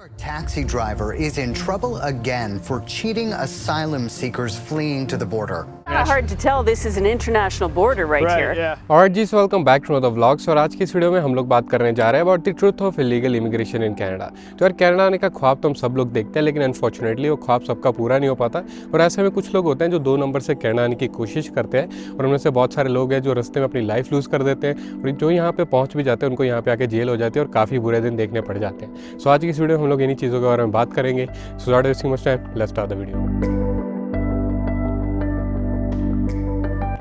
A taxi driver is in trouble again for cheating asylum seekers fleeing to the border. Hard to tell. This is an international border right here. Yeah. और जी welcome back to the vlogs. और आज की इस video में हम लोग बात करने जा रहे हैं about the truth of illegal immigration in Canada. तो यार कनाडा आने का ख्वाब तो हम सब लोग देखते हैं, लेकिन अनफॉर्चुनेटली वो ख्वाब सबका पूरा नहीं हो पाता। और ऐसे में कुछ लोग होते हैं जो 2 नंबर से कनाडा आने की कोशिश करते हैं, और उनमें से बहुत सारे लोग हैं जो रास्ते में अपनी लाइफ लूज़ कर देते हैं, और जो यहाँ पे पहुँच भी जाते हैं उनको यहाँ पे आके जेल हो जाती है और काफ़ी बुरे दिन देखने पड़ जाते हैं। सो आज की इस वीडियो में हम लोग इन्हीं चीज़ों के बारे में बात करेंगे। So not wasting much time, let's start the video.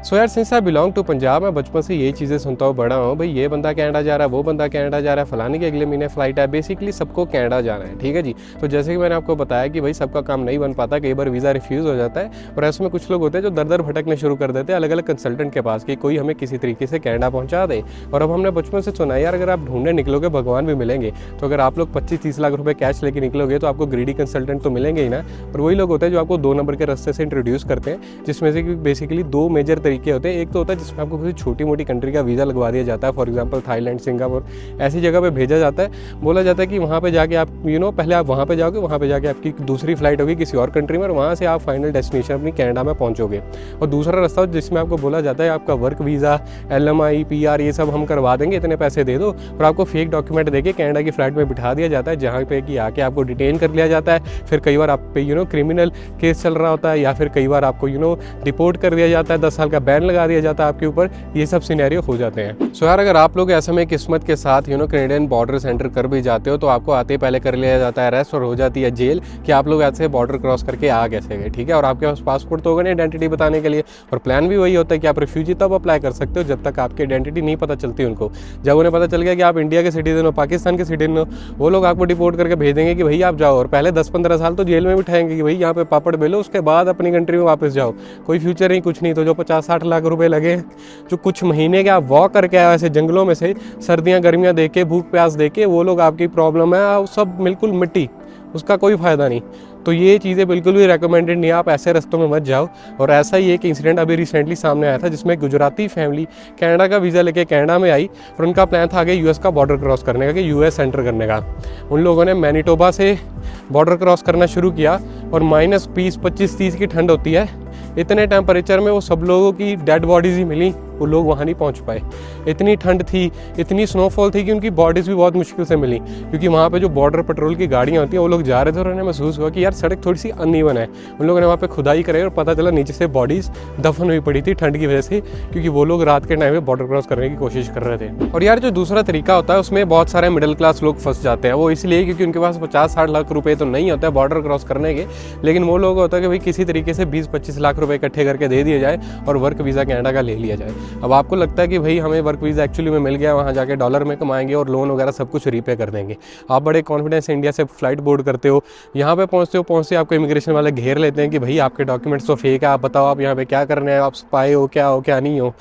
So यार since I belong to Punjab, मैं बचपन से यही चीज़ें सुनता हूँ बड़ा हूँ, भाई ये बंदा कनाडा जा रहा है, वो बंदा कनाडा जा रहा है, फलाने के अगले महीने फ्लाइट है, बेसिकली सबको कनाडा जाना है। ठीक है जी। तो जैसे कि मैंने आपको बताया कि भाई सबका काम नहीं बन पाता, कई बार वीज़ा रिफ्यूज़ हो जाता है, और ऐसे में कुछ लोग होते हैं जो दर दर भटकने शुरू कर देते हैं अलग अलग कंसल्टेंट के पास कि कोई हमें किसी तरीके से कनाडा पहुँचा दे। और अब हमने बचपन से सुना है यार, अगर आप ढूंढने निकलोगे भगवान भी मिलेंगे। तो अगर आप लोग 25-30 लाख रुपये कैश लेके निकलोगे तो आपको ग्रीडी कंसल्टेंट तो मिलेंगे ही ना। और वही लोग होते हैं जो आपको 2 नंबर के रास्ते से इंट्रोड्यूस करते हैं, जिसमें से कि बेसिकली 2 मेजर तरीके होते हैं। एक तो होता है जिसमें आपको किसी छोटी मोटी कंट्री का वीज़ा लगवा दिया जाता है, फॉर एग्जांपल थाईलैंड, सिंगापुर, ऐसी जगह पे भेजा जाता है। बोला जाता है कि वहाँ पे जाके आप पहले आप वहाँ पे जाओगे, वहाँ पे जाके आपकी दूसरी फ्लाइट होगी किसी और कंट्री में, और वहाँ से आप फाइनल डेस्टिनेशन अपनी कनाडा में पहुँचोगे। और दूसरा रास्ता जिसमें आपको बोला जाता है आपका वर्क वीज़ा, LMI, PR ये सब हम करवा देंगे, इतने पैसे दे दो, और आपको फेक डॉक्यूमेंट देके कनाडा की फ्लाइट में बिठा दिया जाता है, जहाँ पे कि आके आपको डिटेन कर लिया जाता है। फिर कई बार आप पे क्रिमिनल केस चल रहा होता है, या फिर कई बार आपको डिपोर्ट कर दिया जाता है, 10 साल का बैन लगा दिया जाता है आपके ऊपर। ये सब सिनेरियो हो जाते हैं। सो यार अगर आप लोग ऐसे में किस्मत के साथ कैनेडियन बॉर्डर से एंटर कर भी जाते हो, तो आपको आते ही पहले कर लिया जाता है अरेस्ट और हो जाती है जेल कि आप लोग ऐसे बॉर्डर क्रॉस करके आ कैसे गए। ठीक है। और आपके पास पासपोर्ट तो होगा नहीं आइडेंटिटी बताने के लिए, और प्लान भी वही होता है कि आप रिफ्यूजी तब अप्लाई कर सकते हो जब तक आपकी आइडेंटिटी नहीं पता चलती उनको। जब उन्हें पता चल गया कि आप इंडिया के सिटीजन हो, पाकिस्तान के सिटीजन हो, वो लोग आपको डिपोर्ट करके भेजेंगे कि भाई आप जाओ, और पहले 10-15 साल तो जेल में बिठाएंगे कि भाई यहाँ पे पापड़ बेलो, उसके बाद अपनी कंट्री में वापस जाओ। कोई फ्यूचर नहीं, कुछ नहीं। तो जो 50-60 लाख रुपए लगे, जो कुछ महीने के आप वॉक करके आए ऐसे जंगलों में से, सर्दियाँ गर्मियाँ देख के, भूख प्यास देख के, वो लोग आपकी प्रॉब्लम है सब बिल्कुल मिट्टी, उसका कोई फ़ायदा नहीं। तो ये चीज़ें बिल्कुल भी रेकमेंडेड नहीं है, आप ऐसे रास्तों में मत जाओ। और ऐसा ही एक इंसिडेंट अभी रिसेंटली सामने आया था, जिसमें गुजराती फैमिली कनाडा का वीज़ा लेके कनाडा में आई, और उनका प्लान था आगे US का बॉर्डर क्रॉस करने का, कि US एंटर करने का। उन लोगों ने मैनिटोबा से बॉर्डर क्रॉस करना शुरू किया, और -20, 25, 30 की ठंड होती है। इतने टेम्परेचर में वो सब लोगों की डेड बॉडीज़ ही मिली, वो लोग वहाँ नहीं पहुँच पाए। इतनी ठंड थी, इतनी स्नोफॉल थी कि उनकी बॉडीज़ भी बहुत मुश्किल से मिली, क्योंकि वहाँ पे जो बॉर्डर पेट्रोल की गाड़ियाँ होती हैं, वो लोग जा रहे थे और उन्हें महसूस हुआ कि यार सड़क थोड़ी सी अनइवन है। उन लोगों ने वहाँ पे खुदाई करे और पता चला नीचे से बॉडीज़ दफन हुई पड़ी थी ठंड की वजह से, क्योंकि वो लोग रात के टाइम में बॉर्डर क्रॉस करने की कोशिश कर रहे थे। और यार जो दूसरा तरीका होता है उसमें बहुत सारे मिडिल क्लास लोग फंस जाते हैं। वो इसलिए क्योंकि उनके पास 50-60 लाख रुपये तो नहीं होता है बॉर्डर क्रॉस करने के, लेकिन वो लोग होता है कि भाई किसी तरीके से 20-25 लाख रुपये इकट्ठे करके दे दिए जाए और वर्क वीज़ा कनाडा का ले लिया जाए। अब आपको लगता है कि भाई हमें वर्क वीज़ा एक्चुअली में मिल गया, वहाँ जाके डॉलर में कमाएंगे और लोन वगैरह सब कुछ रीपे कर देंगे। आप बड़े कॉन्फिडेंस से इंडिया से फ्लाइट बोर्ड करते हो, यहाँ पे पहुँचते आपको इमिग्रेशन वाले घेर लेते हैं कि भाई आपके डॉक्यूमेंट्स तो फेक है, आप बताओ आप यहाँ पे क्या करने हैं, आप स्पाई हो क्या नहीं हो।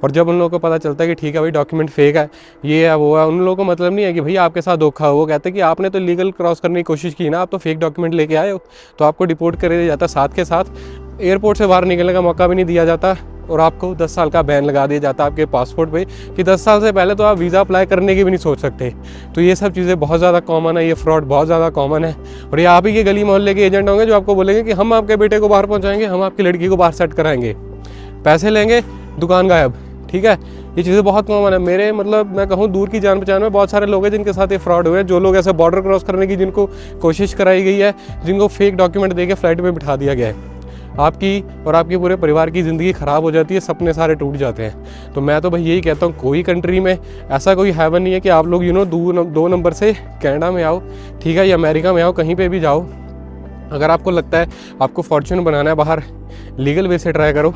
और जब उन लोगों को पता चलता है कि ठीक है भाई डॉक्यूमेंट फेक है, ये है वो है, उन लोगों को मतलब नहीं है कि भाई आपके साथ धोखा हो। वो कहते हैं कि आपने तो लीगल क्रॉस करने की कोशिश की ना, आप तो फेक डॉक्यूमेंट लेके आए हो, तो आपको डिपोर्ट कर दिया जाता। साथ के साथ एयरपोर्ट से बाहर निकलने का मौका भी नहीं दिया जाता, और आपको 10 साल का बैन लगा दिया जाता है आपके पासपोर्ट पे, कि 10 साल से पहले तो आप वीज़ा अप्लाई करने की भी नहीं सोच सकते। तो ये सब चीज़ें बहुत ज़्यादा कॉमन है, ये फ्रॉड बहुत ज़्यादा कॉमन है। और ये आप ही के गली मोहल्ले के एजेंट होंगे जो आपको बोलेंगे कि हम आपके बेटे को बाहर पहुँचाएंगे, हम आपकी लड़की को बाहर सेट कराएंगे, पैसे लेंगे, दुकान गायब। ठीक है। ये चीज़ें बहुत कॉमन है। मेरे मैं कहूँ दूर की जान पहचान में बहुत सारे लोग हैं जिनके साथ ये फ्रॉड हुए हैं, जो लोग ऐसे बॉर्डर क्रॉस करने की जिनको कोशिश कराई गई है, जिनको फेक डॉक्यूमेंट देके फ्लाइट में बिठा दिया गया है। आपकी और आपके पूरे परिवार की ज़िंदगी ख़राब हो जाती है, सपने सारे टूट जाते हैं। तो मैं तो भाई यही कहता हूँ, कोई कंट्री में ऐसा कोई हेवन नहीं है कि आप लोग 2 नंबर से कनाडा में आओ, ठीक है, या अमेरिका में आओ, कहीं पे भी जाओ। अगर आपको लगता है आपको फॉर्च्यून बनाना है बाहर, लीगल वे से ट्राई करो।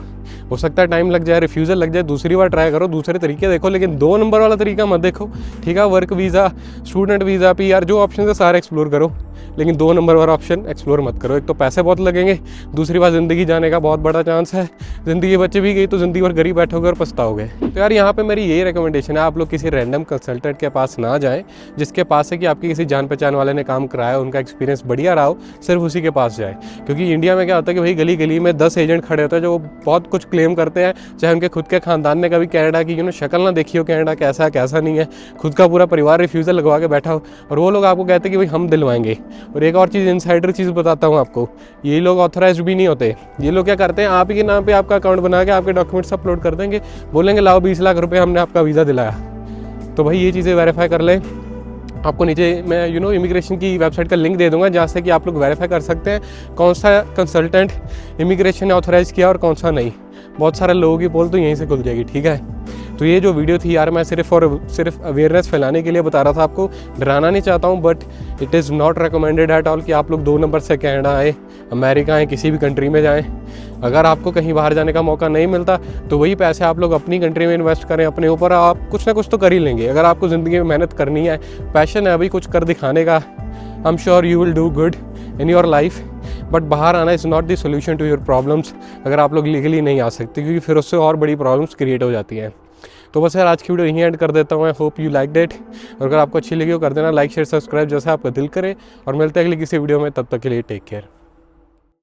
हो सकता है टाइम लग जाए, रिफ्यूज़ल लग जाए, दूसरी बार ट्राई करो, दूसरे तरीके देखो, लेकिन 2 नंबर वाला तरीका मत देखो। ठीक है। Work visa, student visa, PR जो ऑप्शन है सारे एक्सप्लोर करो, लेकिन 2 नंबर वाला ऑप्शन एक्सप्लोर मत करो। एक तो पैसे बहुत लगेंगे, दूसरी बात ज़िंदगी जाने का बहुत बड़ा चांस है। ज़िंदगी बच भी गई तो ज़िंदगी भर गरीब बैठोगे और पछताओगे। तो यार यहाँ पे मेरी यही रिकमेंडेशन है, आप लोग किसी रैंडम कंसल्टेंट के पास ना जाएं, जिसके पास है कि आपकी किसी जान पहचान वाले ने काम कराया, उनका एक्सपीरियंस बढ़िया रहा हो, सिर्फ उसी के पास जाए। क्योंकि इंडिया में क्या होता है कि भाई गली गली में 10 एजेंट खड़े होते हैं जो बहुत कुछ क्लेम करते हैं, चाहे उनके खुद के खानदान ने कभी कनाडा की शक्ल ना देखी हो, कनाडा कैसा है कैसा नहीं है, खुद का पूरा परिवार रिफ्यूज़ल लगवा के बैठा हो, और वो लोग आपको कहते हैं कि भाई हम दिलवाएंगे। और एक और चीज़, इनसाइडर चीज़ बताता हूँ आपको, ये लोग ऑथराइज्ड भी नहीं होते। ये लोग क्या करते हैं, आप ही के नाम पे आपका अकाउंट बना के आपके डॉक्यूमेंट्स अपलोड कर देंगे, बोलेंगे लाओ 20 लाख रुपए हमने आपका वीज़ा दिलाया। तो भाई ये चीज़ें वेरीफाई कर लें। आपको नीचे मैं इमिग्रेशन की वेबसाइट का लिंक दे दूंगा, जहाँ से कि आप लोग वेरीफाई कर सकते हैं कौन सा कंसल्टेंट इमिग्रेशन ने ऑथराइज़ किया और कौन सा नहीं। बहुत सारे लोगों की पोल तो यहीं से खुल जाएगी, ठीक है। तो ये जो वीडियो थी यार, मैं सिर्फ अवेयरनेस फैलाने के लिए बता रहा था आपको, डराना नहीं चाहता हूँ, but it is not recommended at all कि आप लोग 2 नंबर से कनाडा आए, अमेरिका आए, किसी भी कंट्री में जाएँ। अगर आपको कहीं बाहर जाने का मौका नहीं मिलता तो वही पैसे आप लोग अपनी कंट्री में इन्वेस्ट करें, अपने ऊपर आप कुछ ना कुछ तो कर ही लेंगे। अगर आपको ज़िंदगी में मेहनत करनी है, पैशन है अभी कुछ कर दिखाने का, I am sure you will do good in your life. But बाहर आना is not the solution to your problems, अगर आप लोग लीगली नहीं आ सकते, क्योंकि फिर उससे और बड़ी प्रॉब्लम्स क्रिएट हो जाती हैं। तो बस यार आज की वीडियो यहीं एंड कर देता हूँ। I hope you like it, और अगर आपको अच्छी लगी हो कर देना लाइक शेयर सब्सक्राइब जैसा आपका दिल करे, और मिलते हैं अगली किसी वीडियो में। तब तक के लिए टेक केयर।